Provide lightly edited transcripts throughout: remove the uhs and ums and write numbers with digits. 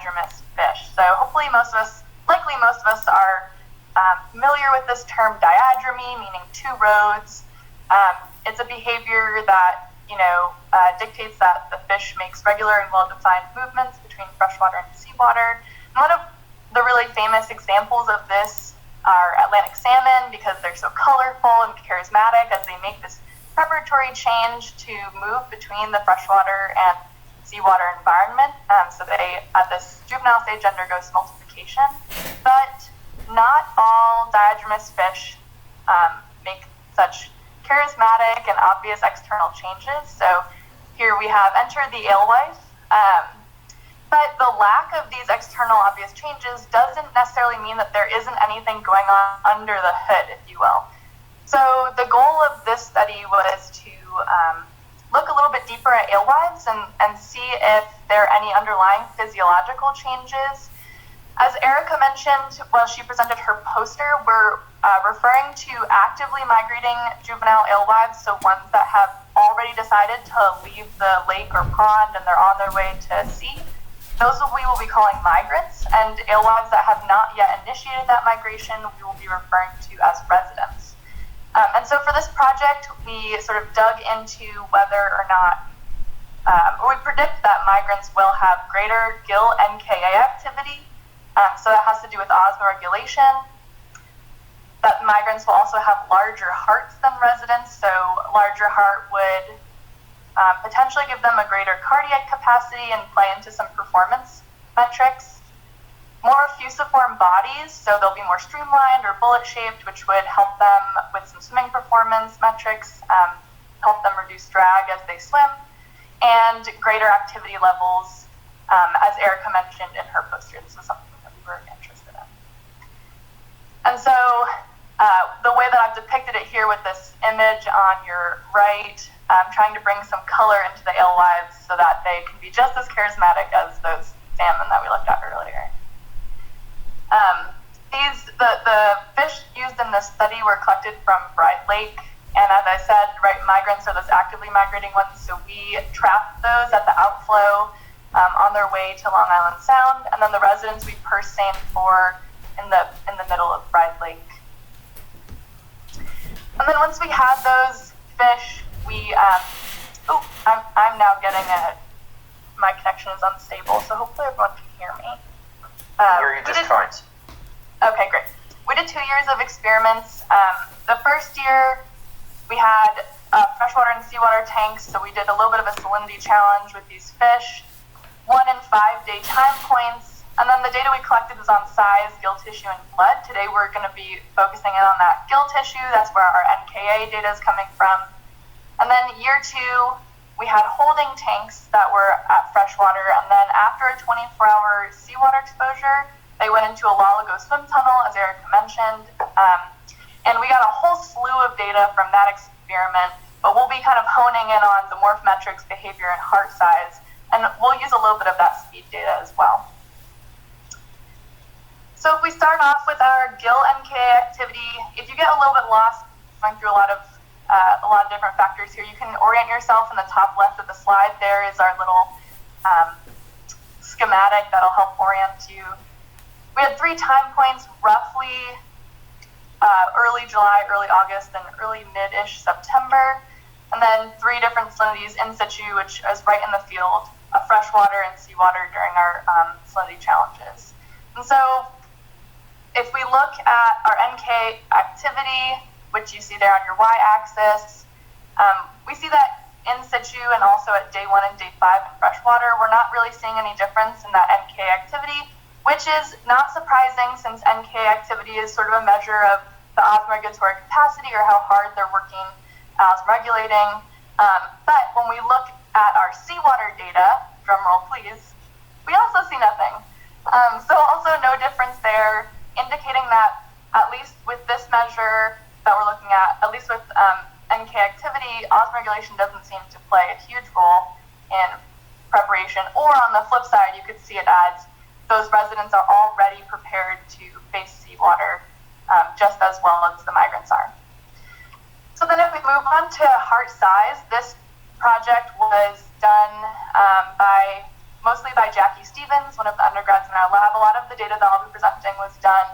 diadromous fish. So hopefully likely most of us are familiar with this term diadromy, meaning two roads. It's a behavior that dictates that the fish makes regular and well-defined movements between freshwater and seawater. And one of the really famous examples of this are Atlantic salmon, because they're so colorful and charismatic as they make this preparatory change to move between the freshwater and seawater environment. So they, at this juvenile stage, undergo smoltification. But not all diadromous fish make such charismatic and obvious external changes. So here we have entered the alewife, but the lack of these external obvious changes doesn't necessarily mean that there isn't anything going on under the hood, if you will. So the goal of this study was to look a little bit deeper at alewives and see if there are any underlying physiological changes. As Erica mentioned while she presented her poster, we're referring to actively migrating juvenile alewives, so ones that have already decided to leave the lake or pond and they're on their way to sea. Those we will be calling migrants, and alewives that have not yet initiated that migration we will be referring to as residents. And so for this project, we sort of dug into whether or not, we predict that migrants will have greater gill NKA activity. So that has to do with osmoregulation. That migrants will also have larger hearts than residents, so larger heart would potentially give them a greater cardiac capacity and play into some performance metrics. More fusiform bodies, so they'll be more streamlined or bullet-shaped, which would help them with some swimming performance metrics, help them reduce drag as they swim, and greater activity levels, as Erica mentioned in her poster. This is something that we were interested in. And so the way that I've depicted it here with this image on your right, I'm trying to bring some color into the alewives so that they can be just as charismatic as those salmon that we looked at earlier. The fish used in this study were collected from Bride Lake, and as I said, right, migrants are those actively migrating ones, so we trapped those at the outflow on their way to Long Island Sound, and then the residents we purse seined for in the middle of Bride Lake. And then once we had those fish, we I'm now getting my connection is unstable, so hopefully everyone can hear me. Hear you just fine. Okay, great. We did 2 years of experiments. The first year, we had freshwater and seawater tanks, so we did a little bit of a salinity challenge with these fish, 1 and 5 day time points, and then the data we collected was on size, gill tissue, and blood. Today we're going to be focusing in on that gill tissue. That's where our NKA data is coming from. And then year 2, we had holding tanks that were at freshwater, and then after a 24-hour seawater exposure, they went into a Lalago swim tunnel, as Erica mentioned, and we got a whole slew of data from that experiment, but we'll be kind of honing in on the morphometrics, behavior, and heart size, and we'll use a little bit of that speed data as well. So if we start off with our gill NKA activity, if you get a little bit lost going through a lot of different factors here, you can orient yourself in the top left of the slide. There is our little schematic that'll help orient you. We had 3 time points, roughly early July, early August, and early mid-ish September, and then 3 different salinities in situ, which is right in the field of freshwater and seawater during our salinity challenges. And so if we look at our NK activity, which you see there on your y-axis, we see that in situ and also at day 1 and day 5 in freshwater, we're not really seeing any difference in that NK activity, which is not surprising since NK activity is sort of a measure of the osmoregulatory capacity or how hard they're working osmoregulating. But when we look at our seawater data, drum roll please, we also see nothing. So also no difference there, indicating that at least with this measure that we're looking at least with NK activity, osmoregulation doesn't seem to play a huge role in preparation. Or on the flip side, you could see it as those residents are already prepared to face seawater just as well as the migrants are. So then if we move on to heart size, this project was done by mostly by Jackie Stevens, one of the undergrads in our lab. A lot of the data that I'll be presenting was done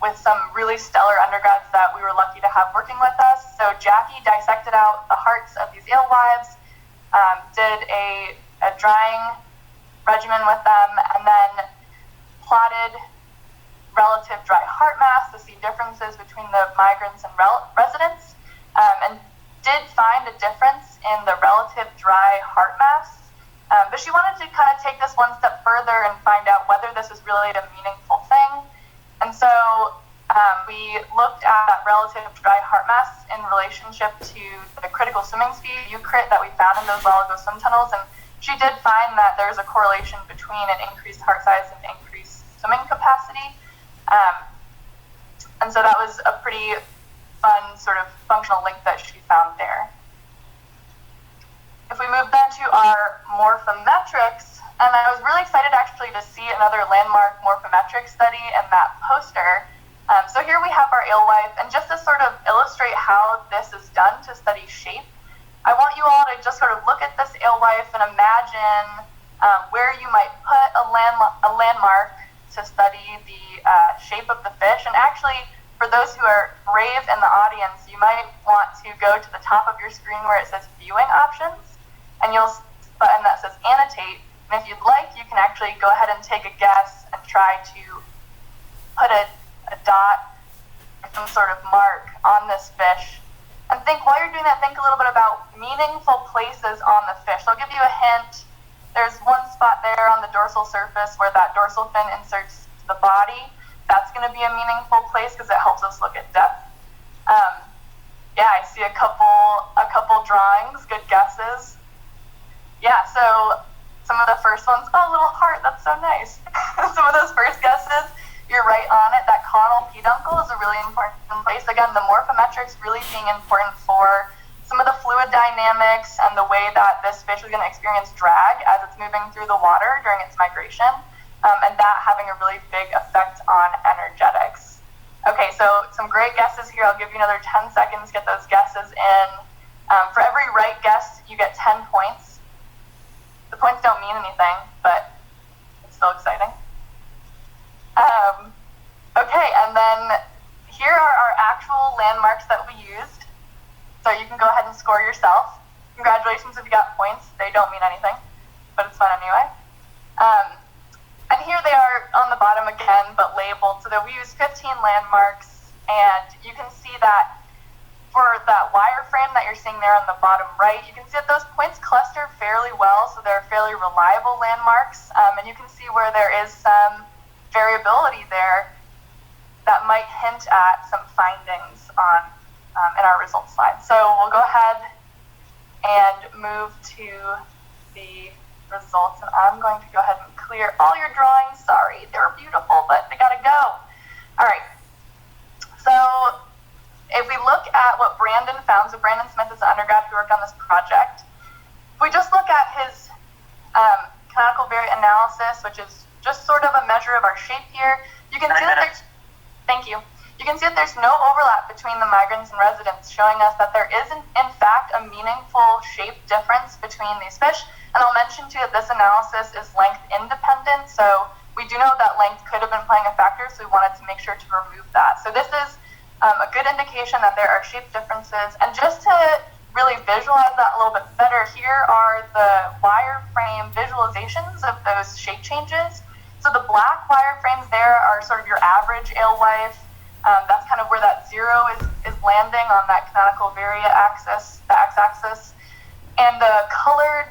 with some really stellar undergrads that we were lucky to have working with us. So Jackie dissected out the hearts of these alewives, did a drying regimen with them, and then plotted relative dry heart mass to see differences between the migrants and residents, and did find a difference in the relative dry heart mass. But she wanted to kind of take this one step further and find out whether this is really a meaningful thing. And so we looked at relative dry heart mass in relationship to the critical swimming speed, UCRIT, that we found in those Alewife swim tunnels. And she did find that there's a correlation between an increased heart size and increased swimming capacity. And so that was a pretty fun sort of functional link that she found there. If we move then to our morphometrics, and I was really excited actually to see another landmark morphometrics study in that poster. So here we have our alewife, and just to sort of illustrate how this is done to study shape, I want you all to just sort of look at this alewife and imagine where you might put a landmark to study the shape of the fish. And actually, for those who are brave in the audience, you might want to go to the top of your screen where it says viewing options, and you'll see a button that says annotate. And if you'd like, you can actually go ahead and take a guess and try to put a dot or some sort of mark on this fish. And think, while you're doing that, think a little bit about meaningful places on the fish. So I'll give you a hint. There's one spot there on the dorsal surface where that dorsal fin inserts the body. That's going to be a meaningful place because it helps us look at depth. Yeah, I see a couple drawings, good guesses. Yeah, so some of the first ones, oh, little heart, that's so nice. Some of those first guesses, you're right on it. That caudal peduncle is a really important place. Again, the morphometrics really being important for some of the fluid dynamics and the way that this fish is going to experience drag as it's moving through the water during its migration, and that having a really big effect on energetics. Okay, so some great guesses here. I'll give you another 10 seconds to get those guesses in. For every right guess, you get 10 points. The points don't mean anything, but it's still exciting. Okay, and then here are our actual landmarks that we used. So you can go ahead and score yourself. Congratulations if you got points. They don't mean anything, but it's fun anyway. And here they are on the bottom again, but labeled. So that we used 15 landmarks, and you can see that for that wireframe that you're seeing there on the bottom right, you can see that those points cluster fairly well, so they're fairly reliable landmarks. And you can see where there is some variability there that might hint at some findings on in our results slide. So we'll go ahead and move to the results, and I'm going to go ahead and clear all your drawings. Sorry, they were beautiful, but they gotta go. All right, so if we look at what Brandon found, so Brandon Smith is an undergrad who worked on this project. If we just look at his canonical variant analysis, which is just sort of a measure of our shape here, you can see that there's, thank you. You can see that there's no overlap between the migrants and residents, showing us that there is, in fact, a meaningful shape difference between these fish. And I'll mention, too, that this analysis is length independent, so we do know that length could have been playing a factor, so we wanted to make sure to remove that. So this is a good indication that there are shape differences. And just to really visualize that a little bit better, here are the wireframe visualizations of those shape changes. So the black wireframes there are sort of your average alewife. That's kind of where that zero is landing on that canonical varia axis, the x-axis. And the colored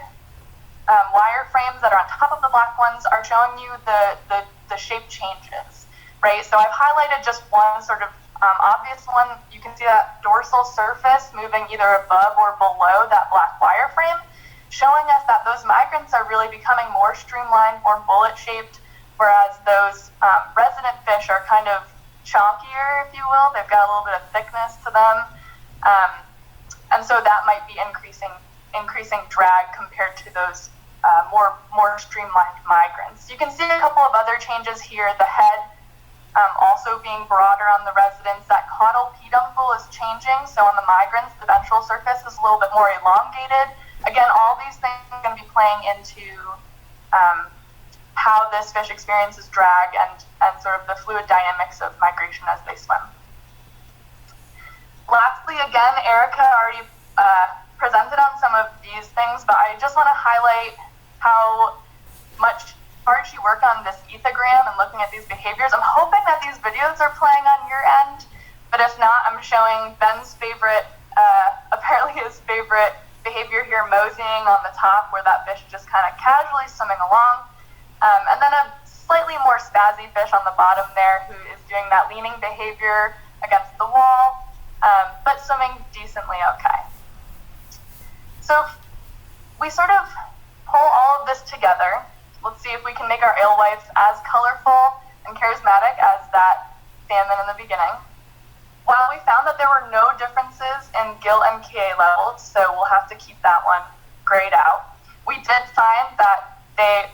wireframes that are on top of the black ones are showing you the shape changes, right? So I've highlighted just one sort of obvious one. You can see that dorsal surface moving either above or below that black wireframe, showing us that those migrants are really becoming more streamlined, more bullet-shaped, whereas those resident fish are kind of chonkier, if you will. They've got a little bit of thickness to them. And so that might be increasing drag compared to those more streamlined migrants. You can see a couple of other changes here. The head also being broader on the residents. That caudal peduncle is changing. So on the migrants, the ventral surface is a little bit more elongated. Again, all these things are going to be playing into how this fish experiences drag and sort of the fluid dynamics of migration as they swim. Lastly, again, Erica already presented on some of these things, but I just want to highlight how much hard she worked on this ethogram and looking at these behaviors. I'm hoping that these videos are playing on your end, but if not, I'm showing Ben's favorite, apparently his favorite behavior here, moseying on the top, where that fish is just kind of casually swimming along. And then a slightly more spazzy fish on the bottom there who is doing that leaning behavior against the wall, but swimming decently okay. So we sort of pull all of this together. Let's see if we can make our alewife as colorful and charismatic as that salmon in the beginning. While we found that there were no differences in gill MKA levels, so we'll have to keep that one grayed out, we did find that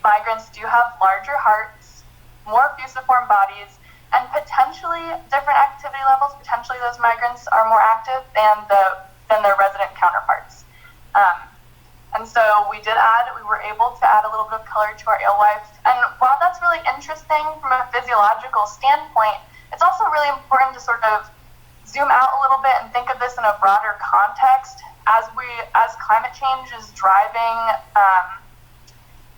migrants do have larger hearts, more fusiform bodies, and potentially different activity levels. Potentially those migrants are more active than their resident counterparts. And so we were able to add a little bit of color to our alewife. And while that's really interesting from a physiological standpoint, it's also really important to sort of zoom out a little bit and think of this in a broader context. As climate change is driving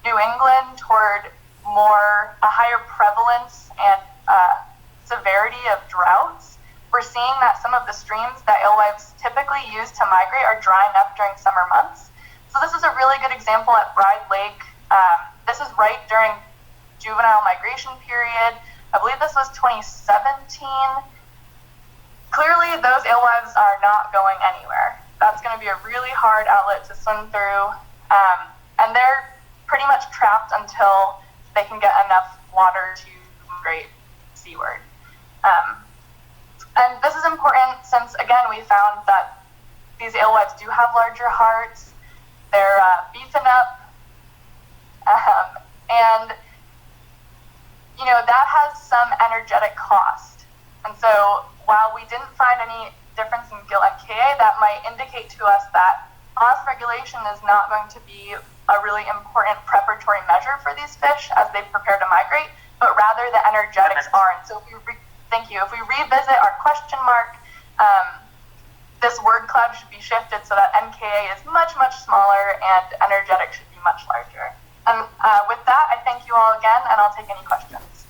New England toward a higher prevalence and severity of droughts, we're seeing that some of the streams that alewives typically use to migrate are drying up during summer months. So this is a really good example at Bride Lake. This is right during juvenile migration period. I believe this was 2017. Clearly, those alewives are not going anywhere. That's going to be a really hard outlet to swim through, and they're pretty much trapped until they can get enough water to migrate seaward. And this is important since, again, we found that these alewives do have larger hearts. They're beefing up, and that has some energetic cost. And so while we didn't find any difference in gill MKA, that might indicate to us that osmoregulation is not going to be a really important preparatory measure for these fish as they prepare to migrate, but rather the energetics are. And so if we revisit our question mark, this word cloud should be shifted so that MKA is much, much smaller and energetic should be much larger. And with that, I thank you all again, and I'll take any questions.